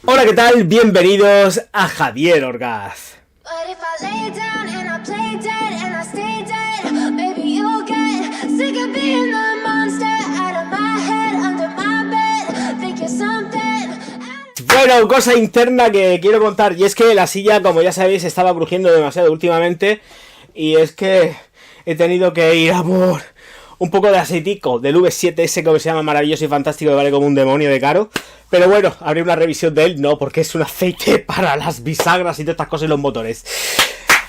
Hola, ¿qué tal? Bienvenidos a Javier Orgaz. Bueno, cosa interna que quiero contar, y es que la silla, como ya sabéis, estaba crujiendo demasiado últimamente, y es que he tenido que ir a por un poco de aceitico del V7S, que se llama maravilloso y fantástico, que vale como un demonio de caro. Pero bueno, haré una revisión de él, no, porque es un aceite para las bisagras y todas estas cosas y los motores.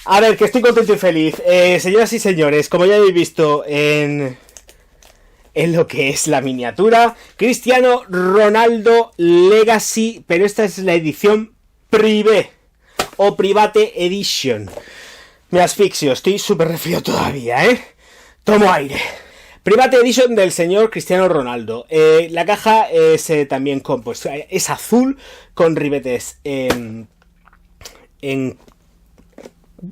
A ver, que estoy contento y feliz. Señoras y señores, como ya habéis visto en lo que es la miniatura, Cristiano Ronaldo Legacy, pero esta es la edición Privé o Private Edition. Me asfixio, estoy súper resfriado todavía, Tomo aire. Private Edition del señor Cristiano Ronaldo. La caja es también pues, es azul con ribetes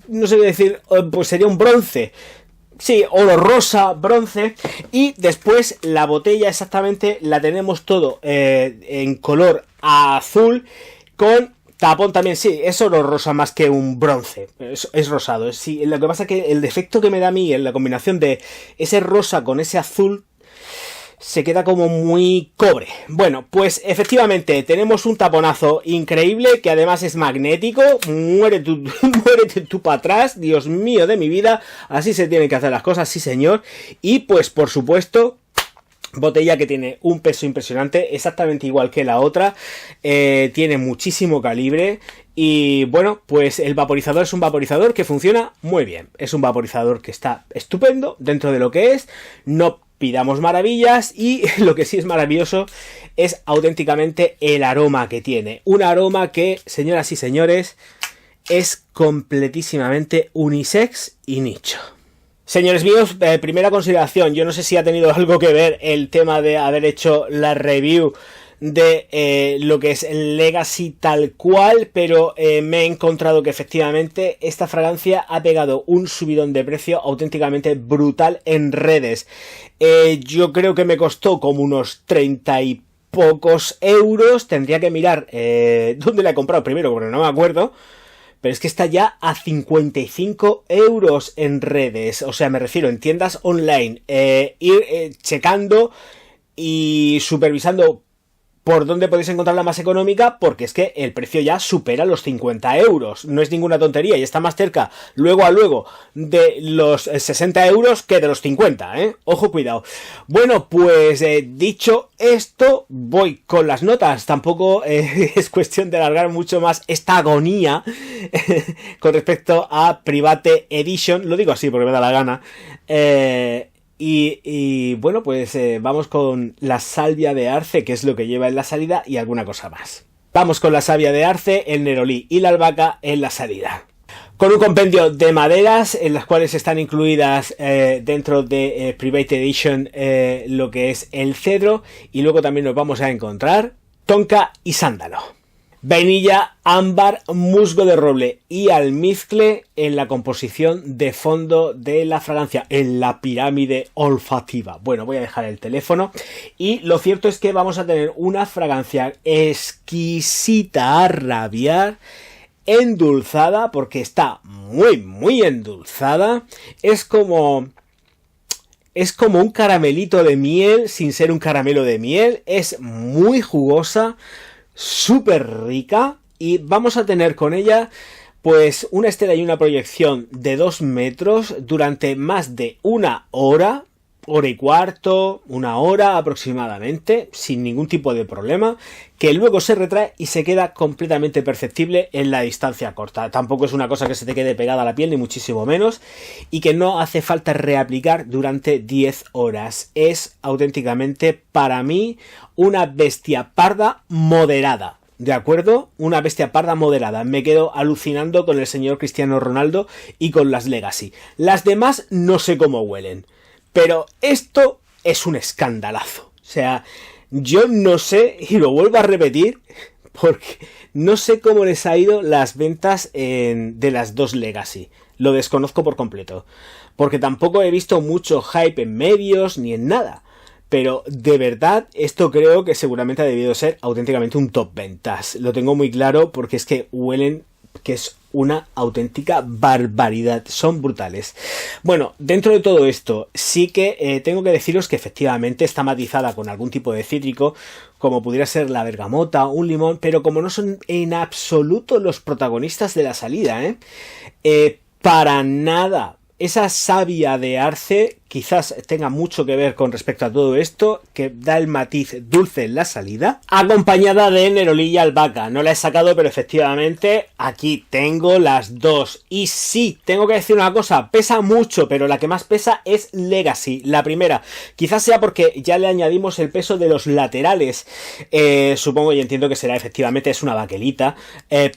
no sé qué decir, pues sería un bronce. Sí, oro rosa, bronce. Y después la botella exactamente la tenemos todo en color azul con tapón también. Sí, es oro rosa más que un bronce. Es rosado. Sí, lo que pasa es que el defecto que me da a mí en la combinación de ese rosa con ese azul se queda como muy cobre. Bueno, pues efectivamente tenemos un taponazo increíble que además es magnético. Muérete tú para atrás, Dios mío de mi vida. Así se tienen que hacer las cosas, sí señor. Y pues por supuesto, botella que tiene un peso impresionante, exactamente igual que la otra. Tiene muchísimo calibre. Y bueno, pues el vaporizador es un vaporizador que funciona muy bien. Es un vaporizador que está estupendo dentro de lo que es. No pidamos maravillas, y lo que sí es maravilloso es auténticamente el aroma que tiene. Un aroma que, señoras y señores, es completísimamente unisex y nicho. Señores míos, primera consideración, yo no sé si ha tenido algo que ver el tema de haber hecho la review de lo que es el Legacy tal cual, pero me he encontrado que efectivamente esta fragancia ha pegado un subidón de precio auténticamente brutal en redes. Yo creo que me costó como unos 30 y pocos euros. Tendría que mirar dónde la he comprado primero, porque no me acuerdo. Pero es que está ya a 55 euros en redes. O sea, me refiero en tiendas online. Ir checando y supervisando por dónde podéis encontrarla más económica, porque es que el precio ya supera los 50 euros. No es ninguna tontería y está más cerca luego de los 60 euros que de los 50, Ojo, cuidado. Bueno, pues dicho esto, voy con las notas. Tampoco es cuestión de alargar mucho más esta agonía con respecto a Private Edition. Lo digo así porque me da la gana. Y bueno, pues vamos con la salvia de arce, que es lo que lleva en la salida, y alguna cosa más. Vamos con la salvia de arce, el nerolí y la albahaca en la salida. Con un compendio de maderas, en las cuales están incluidas dentro de Private Edition lo que es el cedro, y luego también nos vamos a encontrar tonka y sándalo. Vainilla, ámbar, musgo de roble y almizcle en la composición de fondo de la fragancia, en la pirámide olfativa. Bueno, voy a dejar el teléfono, y lo cierto es que vamos a tener una fragancia exquisita a rabiar, endulzada, porque está muy endulzada. Es como un caramelito de miel sin ser un caramelo de miel. Es muy jugosa, súper rica, y vamos a tener con ella pues una estela y una proyección de 2 metros durante más de una hora y cuarto, una hora aproximadamente, sin ningún tipo de problema, que luego se retrae y se queda completamente perceptible en la distancia corta. Tampoco es una cosa que se te quede pegada a la piel, ni muchísimo menos, y que no hace falta reaplicar durante 10 horas. Es auténticamente, para mí, una bestia parda moderada. ¿De acuerdo? Una bestia parda moderada. Me quedo alucinando con el señor Cristiano Ronaldo y con las Legacy. Las demás no sé cómo huelen, pero esto es un escandalazo. O sea, yo no sé, y lo vuelvo a repetir, porque no sé cómo les ha ido las ventas de las dos Legacy. Lo desconozco por completo, porque tampoco he visto mucho hype en medios ni en nada. pero de verdad esto creo que seguramente ha debido ser auténticamente un top ventas. Lo tengo muy claro porque es que huelen que es una auténtica barbaridad, son brutales. Bueno, dentro de todo esto sí que tengo que deciros que efectivamente está matizada con algún tipo de cítrico, como pudiera ser la bergamota, un limón, pero como no son en absoluto los protagonistas de la salida, para nada. Esa savia de arce quizás tenga mucho que ver con respecto a todo esto, que da el matiz dulce en la salida, acompañada de nerolí y albahaca. No la he sacado, pero efectivamente aquí tengo las dos. Y sí, tengo que decir una cosa, pesa mucho, pero la que más pesa es Legacy, la primera. Quizás sea porque ya le añadimos el peso de los laterales. Supongo y entiendo que será efectivamente, es una baquelita,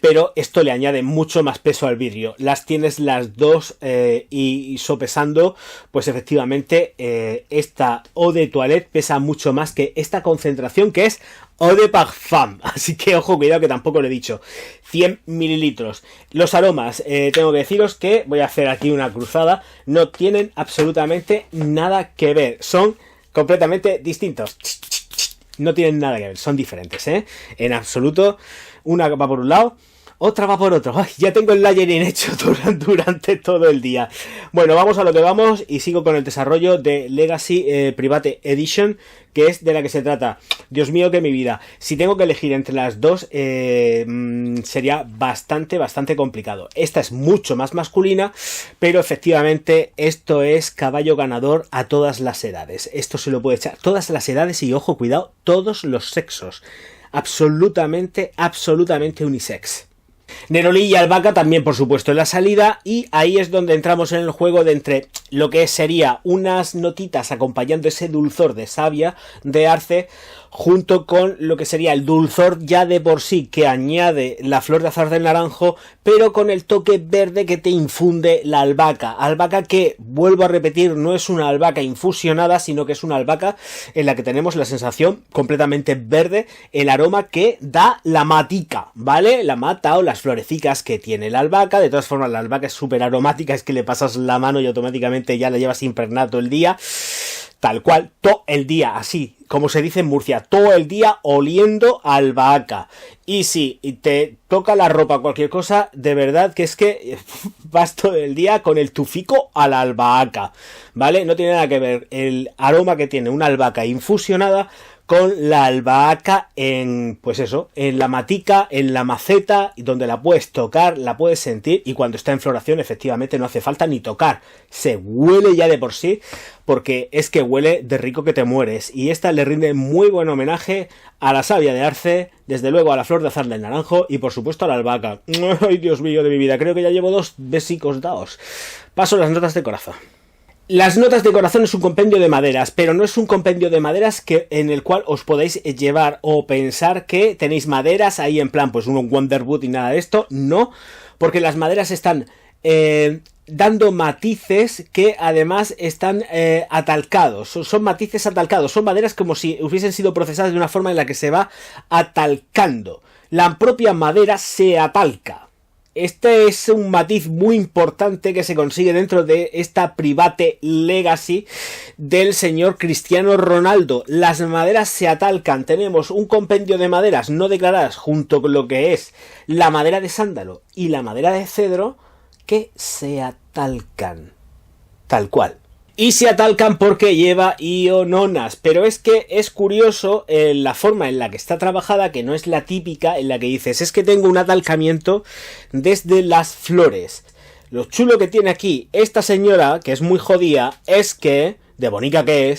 pero esto le añade mucho más peso al vidrio. Las tienes las dos y sopesando, pues efectivamente esta eau de toilette pesa mucho más que esta concentración que es eau de parfum, así que ojo, cuidado que tampoco lo he dicho. 100 mililitros. Los aromas, tengo que deciros que voy a hacer aquí una cruzada, no tienen absolutamente nada que ver, son completamente distintos. No tienen nada que ver, son diferentes, en absoluto. Una va por un lado, otra va por otro. Ay, ya tengo el layering hecho durante todo el día. Bueno, vamos a lo que vamos y sigo con el desarrollo de Legacy Private Edition, que es de la que se trata. Dios mío, que mi vida. Si tengo que elegir entre las dos, sería bastante complicado. Esta es mucho más masculina, pero efectivamente esto es caballo ganador a todas las edades. Esto se lo puede echar todas las edades y, ojo, cuidado, todos los sexos. Absolutamente unisex. Nerolí y albahaca también, por supuesto, en la salida, y ahí es donde entramos en el juego de entre lo que sería unas notitas acompañando ese dulzor de savia, de arce, junto con lo que sería el dulzor ya de por sí que añade la flor de azahar del naranjo, pero con el toque verde que te infunde la albahaca. Albahaca que, vuelvo a repetir, no es una albahaca infusionada, sino que es una albahaca en la que tenemos la sensación completamente verde, el aroma que da la matica, ¿vale? La mata o las florecicas que tiene la albahaca. De todas formas, la albahaca es súper aromática, es que le pasas la mano y automáticamente ya la llevas impregnada todo el día. Tal cual, todo el día, así, como se dice en Murcia, todo el día oliendo a albahaca. Y si te toca la ropa o cualquier cosa, de verdad que es que vas todo el día con el tufico a la albahaca, ¿vale? No tiene nada que ver el aroma que tiene una albahaca infusionada con la albahaca en, pues eso, en la matica, en la maceta, donde la puedes tocar, la puedes sentir, y cuando está en floración efectivamente no hace falta ni tocar, se huele ya de por sí, porque es que huele de rico que te mueres. Y esta le rinde muy buen homenaje a la savia de arce, desde luego a la flor de azahar del naranjo y por supuesto a la albahaca. Ay, Dios mío de mi vida, creo que ya llevo 2 besicos dados. Paso las notas de corazón. Las notas de corazón es un compendio de maderas, pero no es un compendio de maderas en el cual os podéis llevar o pensar que tenéis maderas ahí en plan, pues un Wonderwood y nada de esto. No, porque las maderas están dando matices que además están atalcados. Son matices atalcados, son maderas como si hubiesen sido procesadas de una forma en la que se va atalcando. La propia madera se atalca. Este es un matiz muy importante que se consigue dentro de esta Private Legacy del señor Cristiano Ronaldo. Las maderas se atalcan. Tenemos un compendio de maderas no declaradas junto con lo que es la madera de sándalo y la madera de cedro que se atalcan. Tal cual. Y se atalcan porque lleva iononas, pero es que es curioso la forma en la que está trabajada, que no es la típica en la que dices, es que tengo un atalcamiento desde las flores. Lo chulo que tiene aquí esta señora, que es muy jodida, es que, de bonita que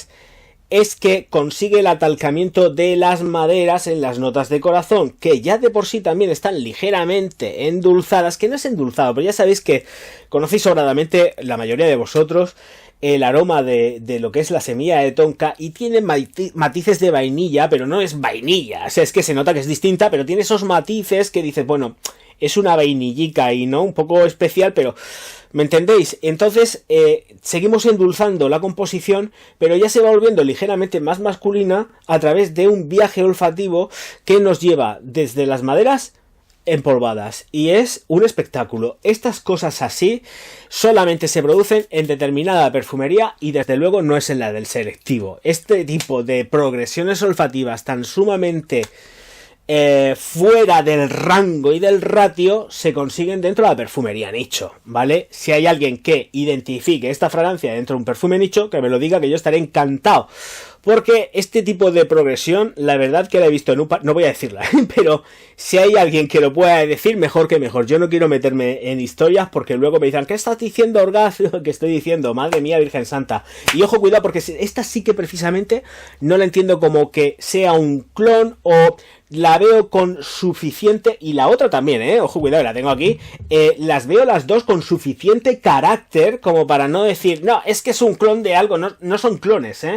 es que consigue el atalcamiento de las maderas en las notas de corazón, que ya de por sí también están ligeramente endulzadas, que no es endulzado, pero ya sabéis que conocéis sobradamente la mayoría de vosotros el aroma de lo que es la semilla de tonka, y tiene matices de vainilla, pero no es vainilla, o sea, es que se nota que es distinta, pero tiene esos matices que dices, bueno, es una vainillica y no, un poco especial, pero ¿me entendéis? Entonces seguimos endulzando la composición, pero ya se va volviendo ligeramente más masculina a través de un viaje olfativo que nos lleva desde las maderas empolvadas y es un espectáculo. Estas cosas así solamente se producen en determinada perfumería y desde luego no es en la del selectivo. Este tipo de progresiones olfativas tan sumamente fuera del rango y del ratio se consiguen dentro de la perfumería nicho, ¿vale? Si hay alguien que identifique esta fragancia dentro de un perfume nicho, que me lo diga, que yo estaré encantado. Porque este tipo de progresión, la verdad que la he visto en un par... No voy a decirla, pero si hay alguien que lo pueda decir, mejor que mejor. Yo no quiero meterme en historias porque luego me dicen, ¿qué estás diciendo, Orgaz? ¿Qué estoy diciendo? Madre mía, Virgen Santa. Y ojo, cuidado, porque esta sí que precisamente no la entiendo como que sea un clon o... La veo con suficiente, y la otra también, ojo, cuidado, la tengo aquí, las veo las dos con suficiente carácter como para no decir, no, es que es un clon de algo, no son clones,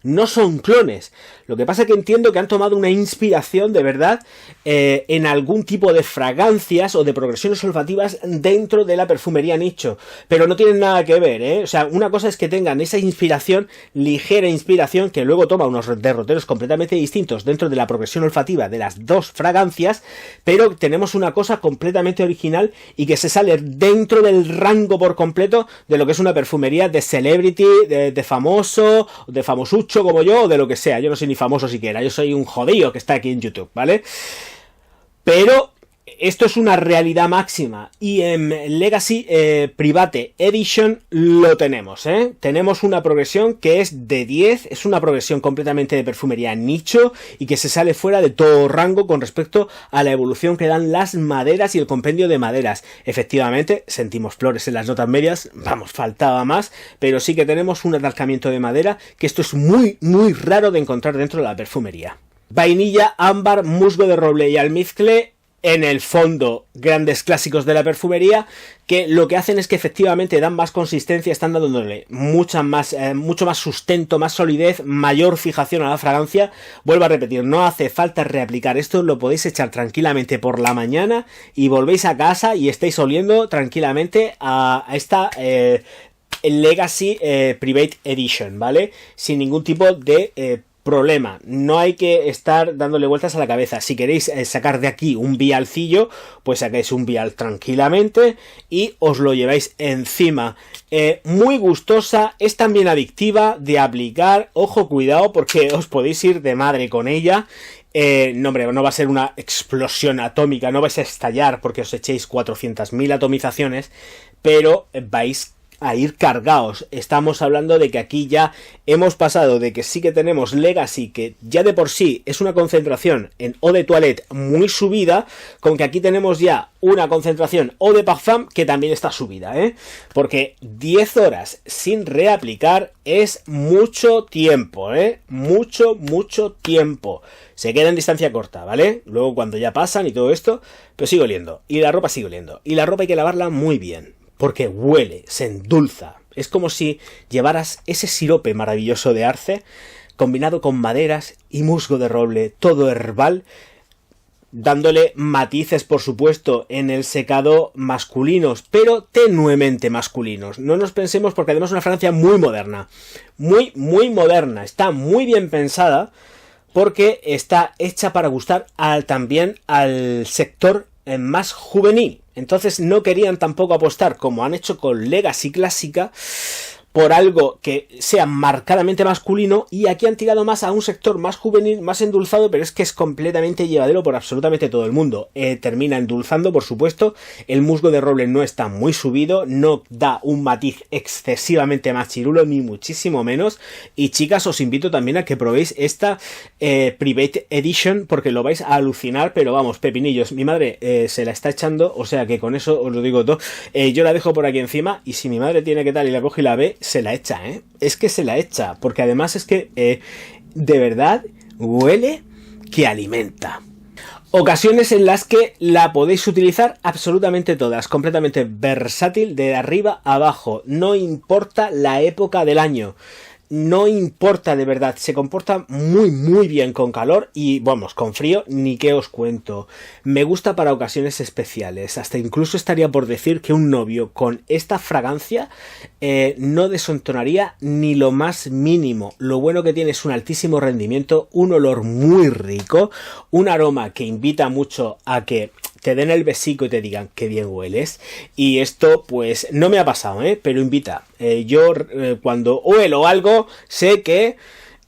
no son clones. Lo que pasa es que entiendo que han tomado una inspiración de verdad en algún tipo de fragancias o de progresiones olfativas dentro de la perfumería nicho, pero no tienen nada que ver, o sea, una cosa es que tengan esa inspiración, ligera inspiración, que luego toma unos derroteros completamente distintos dentro de la progresión olfativa de las dos fragancias, pero tenemos una cosa completamente original y que se sale dentro del rango por completo de lo que es una perfumería de celebrity, de famoso, de famosucho como yo, o de lo que sea. Yo no soy ni famoso siquiera, yo soy un jodido que está aquí en YouTube, ¿vale? Pero esto es una realidad máxima y en Legacy Private Edition lo tenemos, Tenemos una progresión que es de 10, es una progresión completamente de perfumería nicho y que se sale fuera de todo rango con respecto a la evolución que dan las maderas y el compendio de maderas. Efectivamente, sentimos flores en las notas medias, vamos, faltaba más, pero sí que tenemos un atascamiento de madera, que esto es muy, muy raro de encontrar dentro de la perfumería. Vainilla, ámbar, musgo de roble y almizcle. En el fondo, grandes clásicos de la perfumería, que lo que hacen es que efectivamente dan más consistencia, están dándole mucho más sustento, más solidez, mayor fijación a la fragancia. Vuelvo a repetir, no hace falta reaplicar esto, lo podéis echar tranquilamente por la mañana y volvéis a casa y estáis oliendo tranquilamente a esta Legacy Private Edition, ¿vale? Sin ningún tipo de problema, no hay que estar dándole vueltas a la cabeza. Si queréis sacar de aquí un vialcillo, pues sacáis un vial tranquilamente y os lo lleváis encima. Muy gustosa, es también adictiva de aplicar, ojo, cuidado, porque os podéis ir de madre con ella. No, hombre, no va a ser una explosión atómica, no vais a estallar porque os echéis 400.000 atomizaciones, pero vais a ir cargados. Estamos hablando de que aquí ya hemos pasado de que sí que tenemos Legacy, que ya de por sí es una concentración en eau de toilette muy subida, con que aquí tenemos ya una concentración eau de parfum que también está subida, porque 10 horas sin reaplicar es mucho tiempo, mucho tiempo. Se queda en distancia corta, ¿vale? Luego cuando ya pasan y todo esto, pero sigue oliendo, y la ropa sigue oliendo, y la ropa hay que lavarla muy bien, porque huele, se endulza. Es como si llevaras ese sirope maravilloso de arce combinado con maderas y musgo de roble, todo herbal, dándole matices, por supuesto, en el secado masculinos, pero tenuemente masculinos. No nos pensemos, porque además es una fragancia muy moderna, muy moderna, está muy bien pensada, porque está hecha para gustar también al sector más juvenil. Entonces no querían tampoco apostar, como han hecho con Legacy clásica, por algo que sea marcadamente masculino, y aquí han tirado más a un sector más juvenil, más endulzado, pero es que es completamente llevadero por absolutamente todo el mundo. Termina endulzando, por supuesto, el musgo de roble no está muy subido, no da un matiz excesivamente machirulo, ni muchísimo menos, y chicas, os invito también a que probéis esta Private Edition, porque lo vais a alucinar, pero vamos, pepinillos, mi madre se la está echando, o sea que con eso os lo digo todo. Yo la dejo por aquí encima, y si mi madre tiene que tal y la coge y la ve, se la echa, es que se la echa, porque además es que de verdad huele que alimenta. Ocasiones en las que la podéis utilizar absolutamente todas, completamente versátil de arriba a abajo, no importa la época del año. No importa, de verdad, se comporta muy bien con calor y, vamos, con frío ni qué os cuento. Me gusta para ocasiones especiales, hasta incluso estaría por decir que un novio con esta fragancia no desentonaría ni lo más mínimo. Lo bueno que tiene es un altísimo rendimiento, un olor muy rico, un aroma que invita mucho a que te den el besico y te digan qué bien hueles. Y esto pues no me ha pasado, pero invita. Yo cuando huelo algo sé que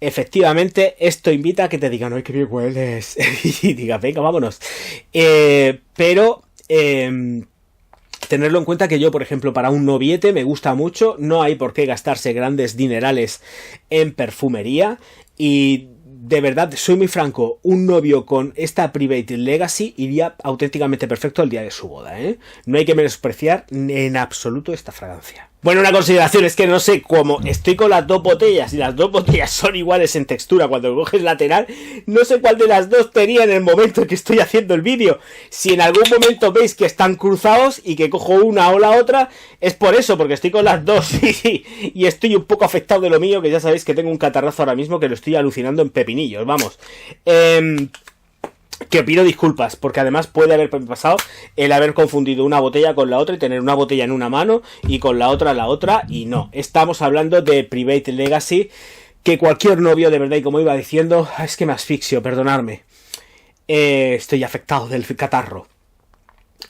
efectivamente esto invita a que te digan, ¡ay, qué bien hueles! Y digas, venga, vámonos. Pero tenerlo en cuenta que yo, por ejemplo, para un noviete me gusta mucho, no hay por qué gastarse grandes dinerales en perfumería y de verdad, soy muy franco, un novio con esta Private Legacy iría auténticamente perfecto el día de su boda, No hay que menospreciar en absoluto esta fragancia. Bueno, una consideración es que no sé cómo estoy con las dos botellas y las dos botellas son iguales en textura cuando coges lateral, no sé cuál de las dos tenía en el momento en que estoy haciendo el vídeo. Si en algún momento veis que están cruzados y que cojo una o la otra, es por eso, porque estoy con las dos y estoy un poco afectado de lo mío, que ya sabéis que tengo un catarrazo ahora mismo que lo estoy alucinando en pepinillos, vamos. Que pido disculpas, porque además puede haber pasado el haber confundido una botella con la otra y tener una botella en una mano y con la otra, y no. Estamos hablando de Private Legacy, que cualquier novio, de verdad, y como iba diciendo, es que me asfixio, perdonadme. Estoy afectado del catarro.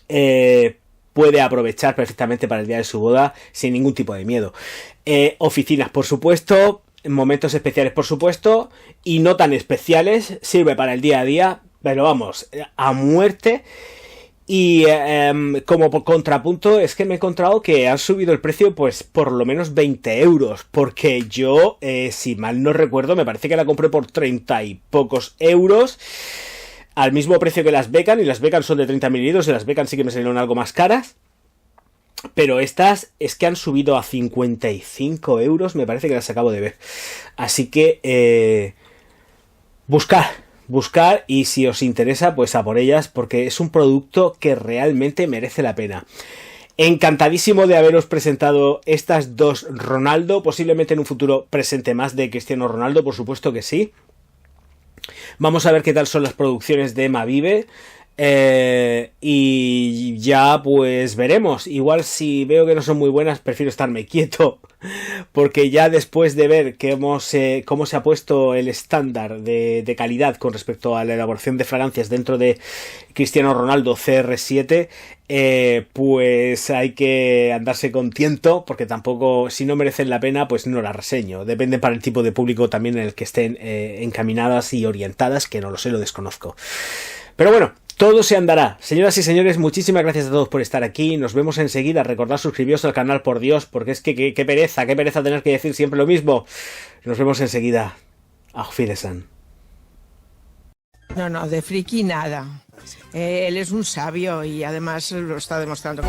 Puede aprovechar perfectamente para el día de su boda sin ningún tipo de miedo. Oficinas, por supuesto, momentos especiales, por supuesto, y no tan especiales, sirve para el día a día, pero vamos, a muerte. Y como contrapunto es que me he encontrado que han subido el precio pues por lo menos 20 euros, porque yo, si mal no recuerdo, me parece que la compré por 30 y pocos euros, al mismo precio que las Beckham, y las Beckham son de 30 mililitros, y las Beckham sí que me salieron algo más caras. Pero estas es que han subido a 55 euros, me parece que las acabo de ver. Así que buscar y si os interesa, pues a por ellas, porque es un producto que realmente merece la pena. Encantadísimo de haberos presentado estas dos Ronaldo, posiblemente en un futuro presente más de Cristiano Ronaldo, por supuesto que sí. Vamos a ver qué tal son las producciones de Mavive. Y ya pues veremos. Igual si veo que no son muy buenas, prefiero estarme quieto, porque ya después de ver cómo se ha puesto el estándar de calidad con respecto a la elaboración de fragancias dentro de Cristiano Ronaldo CR7, pues hay que andarse con tiento, porque tampoco, si no merecen la pena, pues no las reseño. Depende para el tipo de público también en el que estén encaminadas y orientadas, que no lo sé, lo desconozco. Pero bueno, todo se andará. Señoras y señores, muchísimas gracias a todos por estar aquí. Nos vemos enseguida. Recordad suscribiros al canal, por Dios, porque es que qué pereza tener que decir siempre lo mismo. Nos vemos enseguida. Auf Wiedersehen. No, de friki nada. Él es un sabio y además lo está demostrando.